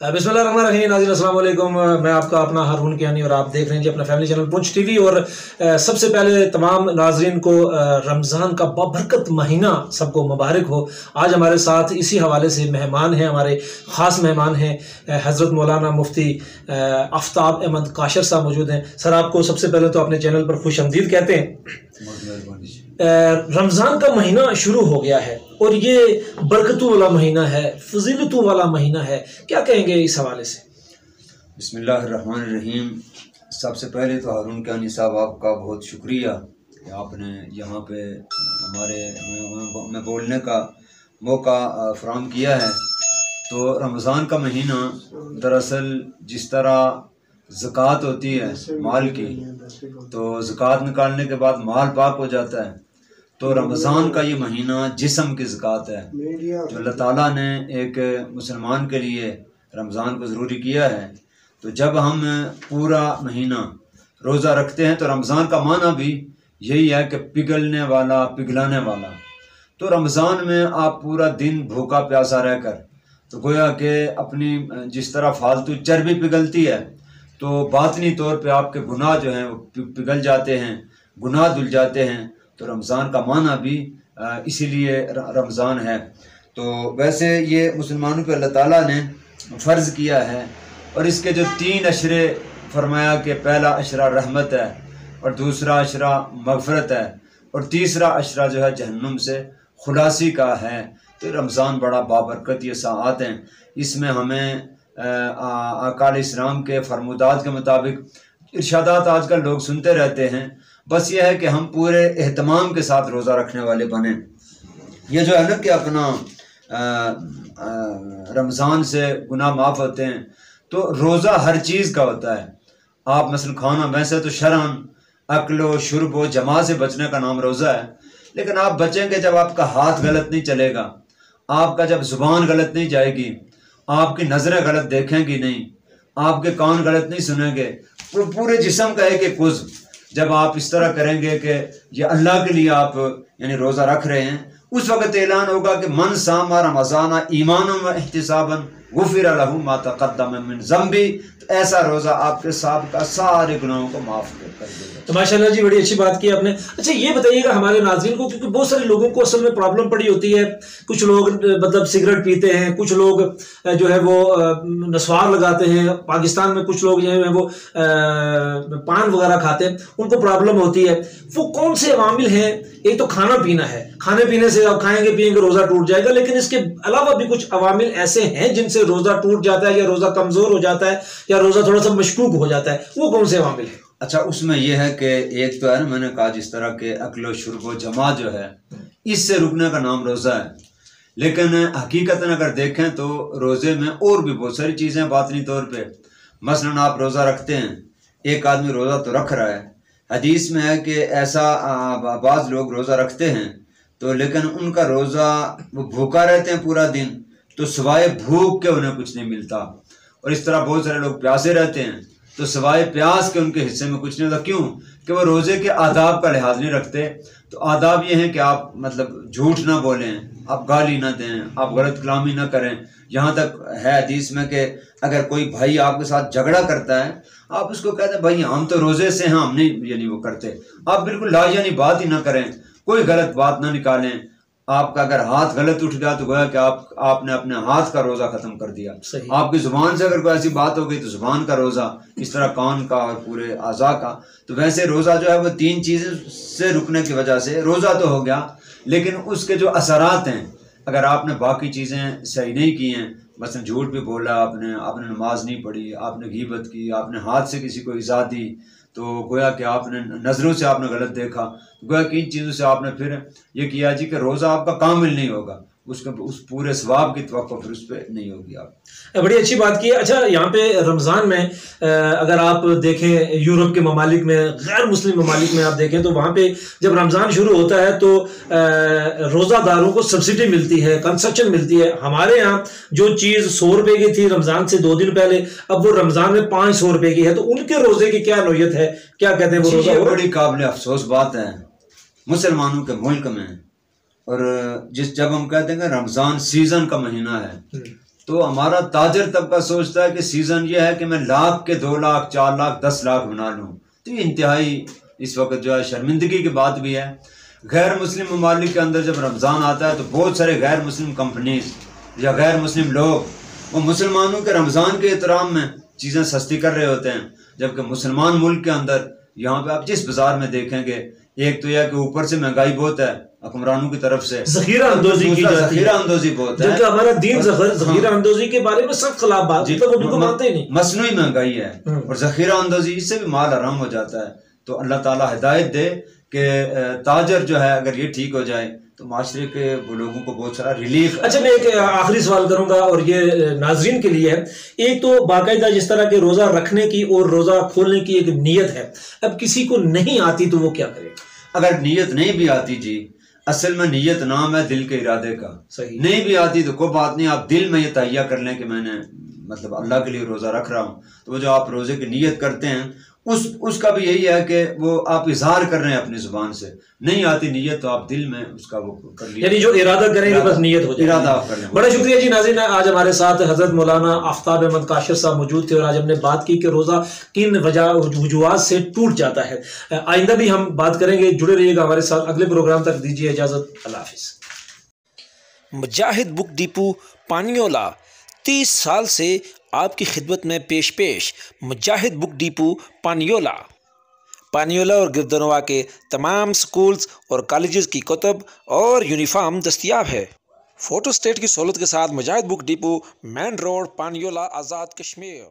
बिस्मिल्लाहिर्रहमानिर्रहीम। नाज़रीन अस्सलाम वालेकुम। मैं आपका अपना हारून कियानी और आप देख रहे हैं जी अपना फैमिली चैनल पुंछ टीवी। और सबसे पहले तमाम नाज़रीन को रमज़ान का बाबरकत महीना सबको मुबारक हो। आज हमारे साथ इसी हवाले से मेहमान हैं, हमारे ख़ास मेहमान हैं हज़रत मौलाना मुफ्ती आफ्ताब अहमद काशर साहब मौजूद हैं। सर, आपको सबसे पहले तो अपने चैनल पर खुश आमदीद कहते हैं। रमज़ान का महीना शुरू हो गया है और ये बरकतों वाला महीना है, फजीलतों वाला महीना है, क्या कहेंगे इस हवाले से? बिस्मिल्लाहिर्रहमानिर्रहीम। सबसे पहले तो हारून कियानी साहब आपका बहुत शुक्रिया कि आपने यहाँ पे हमें बोलने का मौका फराहम किया है। तो रमज़ान का महीना दरअसल जिस तरह ज़कात होती है माल की, तो ज़कात निकालने के बाद माल पाक हो जाता है, तो रमज़ान का ये महीना जिस्म की ज़कात है जो अल्लाह ताला ने एक मुसलमान के लिए रमज़ान को ज़रूरी किया है। तो जब हम पूरा महीना रोज़ा रखते हैं तो रमज़ान का माना भी यही है कि पिघलने वाला, पिघलाने वाला। तो रमज़ान में आप पूरा दिन भूखा प्यासा रहकर, तो गोया कि अपनी जिस तरह फालतू चर्बी पिघलती है, तो बातनी तौर पे आपके गुनाह जो हैं वो पिघल जाते हैं, गुनाह धुल जाते हैं। तो रमज़ान का माना भी इसीलिए रमज़ान है। तो वैसे ये मुसलमानों पे अल्लाह ताला ने फ़र्ज़ किया है और इसके जो 3 अशरे फरमाया कि पहला अशरा रहमत है और दूसरा अशरा मग़फ़रत है और तीसरा अशरा जो है जहन्नुम से खुलासी का है। तो रमज़ान बड़ा बाबरकत ये साआत हैं। इसमें हमें आका अलैहिस्सलाम के फरमुदात के मुताबिक इरशादात आजकल लोग सुनते रहते हैं, बस ये है कि हम पूरे एहतमाम के साथ रोज़ा रखने वाले बने। ये जो है ना कि अपना रमज़ान से गुनाह माफ़ होते हैं, तो रोज़ा हर चीज़ का होता है। आप मसलन खाना, वैसे तो शरअन अक्लो शुर्ब जमा से बचने का नाम रोज़ा है, लेकिन आप बचेंगे जब आपका हाथ गलत नहीं चलेगा, आपका जब ज़ुबान गलत नहीं जाएगी, आपकी नज़रें गलत देखेंगी नहीं, आपके कान गलत नहीं सुनेंगे, पूरे जिस्म का एक कुज़ जब आप इस तरह करेंगे कि ये अल्लाह के लिए आप यानी रोज़ा रख रहे हैं, उस वक़्त ऐलान होगा कि मन सामा रमज़ाना ईमानन व इहतिसाबन गुफ़िर लहू मा तक़द्दम मिन ज़ंबी। तो ऐसा रोज़ा आपके साबिक़ा सारे गुनाहों को माफ़ कर देगा। तो माशाल्लाह जी, बड़ी अच्छी बात की आपने। अच्छा, ये बताइएगा हमारे नाज़रीन को, क्योंकि बहुत सारे लोगों को असल में प्रॉब्लम पड़ी होती है। कुछ लोग मतलब सिगरेट पीते हैं, कुछ लोग जो है वो नस्वार लगाते हैं, पाकिस्तान में कुछ लोग जो है वो पान वगैरह खाते हैं, उनको प्रॉब्लम होती है। वो कौन से अवामिल हैं? एक तो खाना पीना है, खाने पीने से आप खाएंगे पिएंगे रोज़ा टूट जाएगा, लेकिन इसके अलावा भी कुछ अवामिल ऐसे हैं जिनसे रोज़ा टूट जाता है या रोज़ा कमज़ोर हो जाता है या रोज़ा थोड़ा सा मशकूक हो जाता है। वो कौन से अवामिल हैं? अच्छा, उसमें यह है कि एक तो है ना, मैंने कहा जिस तरह के अक्लो शुर्ब जमा जो है, इससे रुकने का नाम रोज़ा है। लेकिन हकीकतन अगर देखें तो रोज़े में और भी बहुत सारी चीज़ें बातनी तौर पे, मसलन आप रोज़ा रखते हैं, एक आदमी रोज़ा तो रख रहा है, हदीस में है कि ऐसा बाज़ लोग रोज़ा रखते हैं तो लेकिन उनका रोज़ा वो भूखा रहते हैं पूरा दिन, तो सिवाय भूख के उन्हें कुछ नहीं मिलता। और इस तरह बहुत सारे लोग प्यासे रहते हैं तो सिवाय प्यास के उनके हिस्से में कुछ नहीं होता। क्यों? कि वो रोज़े के आदाब का लिहाज नहीं रखते। तो आदाब ये हैं कि आप मतलब झूठ ना बोलें, आप गाली ना दें, आप गलत कलामी ना करें। यहाँ तक है हदीस में कि अगर कोई भाई आपके साथ झगड़ा करता है, आप उसको कहते हैं भाई हम तो रोज़े से हैं, हम नहीं यानी वो करते। आप बिल्कुल लायानी बात ही ना करें, कोई गलत बात ना निकालें। आपका अगर हाथ गलत उठ गया तो गोया कि आपने अपने हाथ का रोज़ा ख़त्म कर दिया। आपकी ज़ुबान से अगर कोई ऐसी बात हो गई तो ज़ुबान का रोज़ा, इस तरह कान का और पूरे आज़ा का। तो वैसे रोज़ा जो है वो 3 चीज़ें से रुकने की वजह से रोज़ा तो हो गया, लेकिन उसके जो असरात हैं, अगर आपने बाकी चीज़ें सही नहीं की हैं, मसलन झूठ भी बोला आपने नमाज नहीं पढ़ी, आपने गीबत की, आपने हाथ से किसी को इज़ा दी, तो गोया कि आपने नज़रों से आपने गलत देखा, तो गोया कि इन चीज़ों से आपने फिर ये किया जी कि रोज़ा आपका कामिल नहीं होगा, उसके उस पूरे सवाब की तवक्को फिर उस पर नहीं होगी। आप बड़ी अच्छी बात की है। अच्छा, यहाँ पे रमज़ान में अगर आप देखें यूरोप के ममालिक में, गैर मुस्लिम ममालिक में आप देखें तो वहाँ पे जब रमज़ान शुरू होता है तो रोज़ादारों को सब्सिडी मिलती है, कंसेशन मिलती है। हमारे यहाँ जो चीज़ 100 रुपये की थी रमज़ान से 2 दिन पहले, अब वो रमज़ान में 500 रुपये की है। तो उनके रोज़े की क्या नौयत है, क्या कहते हैं वो रोज़ा? बड़ी काबिल अफसोस बात है मुसलमानों के मुल्क में। और जब हम कहते हैं कि रमज़ान सीज़न का महीना है, تو ہمارا تاجر طبقہ سوچتا ہے کہ سیزن یہ ہے کہ میں لاکھ کے 2 لاکھ 4 لاکھ 10 لاکھ بنا لوں. تو یہ انتہائی اس وقت جو ہے شرمندگی کی بات بھی ہے. غیر مسلم ممالک کے اندر جب رمضان آتا ہے تو بہت سارے غیر مسلم کمپنیز یا غیر مسلم لوگ وہ مسلمانوں کے رمضان کے احترام میں چیزیں سستی کر رہے ہوتے ہیں، جبکہ مسلمان ملک کے اندر یہاں پہ آپ جس بازار میں دیکھیں گے، ایک تو یہ کہ اوپر سے مہنگائی بہت ہے حکمرانوں کی طرف سے، ذخیرہ اندوزی کی جاتی ہے، ذخیرہ اندوزی بہت ہے، جبکہ ہمارا دین ذخیرہ اندوزی کے بارے میں سخت خلاف بات ہے، وہ بالکل مانتے ہی نہیں. مصنوعی مہنگائی ہے اور ذخیرہ اندوزی، اس سے بھی مال حرام ہو جاتا ہے. تو اللہ تعالیٰ ہدایت دے کہ تاجر جو ہے اگر یہ ٹھیک ہو جائے تو معاشرے کے وہ لوگوں کو بہت سارا ریلیف. اچھا میں ایک آخری سوال کروں گا اور یہ ناظرین کے لیے ہے. ایک تو باقاعدہ جس طرح کے روزہ رکھنے کی اور روزہ کھولنے کی ایک نیت ہے، اب کسی کو نہیں آتی تو وہ کیا کرے؟ اگر نیت نہیں بھی آتی جی، اصل میں نیت نام ہے دل کے ارادے کا. صحیح. نہیں بھی آتی تو کوئی بات نہیں، آپ دل میں یہ تہیہ کر لیں کہ میں نے مطلب اللہ کے لیے روزہ رکھ رہا ہوں. تو وہ جو آپ روزے کی نیت کرتے ہیں اس کا بھی یہی ہے کہ وہ آپ اظہار کر رہے ہیں اپنی زبان سے. نہیں آتی نیت تو آپ دل میں اس کا وہ کر لیجیے، یعنی جو ارادہ کریں گے بس نیت ہو جائے. ارادہ آپ کر لیں. بڑا شکریہ جی. ناظرین آج ہمارے ساتھ حضرت مولانا آفتاب احمد کاشر صاحب موجود تھے اور آج ہم نے بات کی کہ روزہ کن وجوہات سے ٹوٹ جاتا ہے. آئندہ بھی ہم بات کریں گے، جڑے رہیے گا ہمارے ساتھ. اگلے پروگرام تک دیجیے اجازت، اللہ حافظ. مجاہد بک ڈیپو پانیولہ 30 سال سے آپ کی خدمت میں پیش مجاہد بک ڈیپو پانیولہ اور گردنوا کے تمام سکولز اور کالجز کی کتب اور یونیفارم دستیاب ہے. فوٹو سٹیٹ کی سہولت کے ساتھ مجاہد book depot, main road, پانیولہ، Azad Kashmir.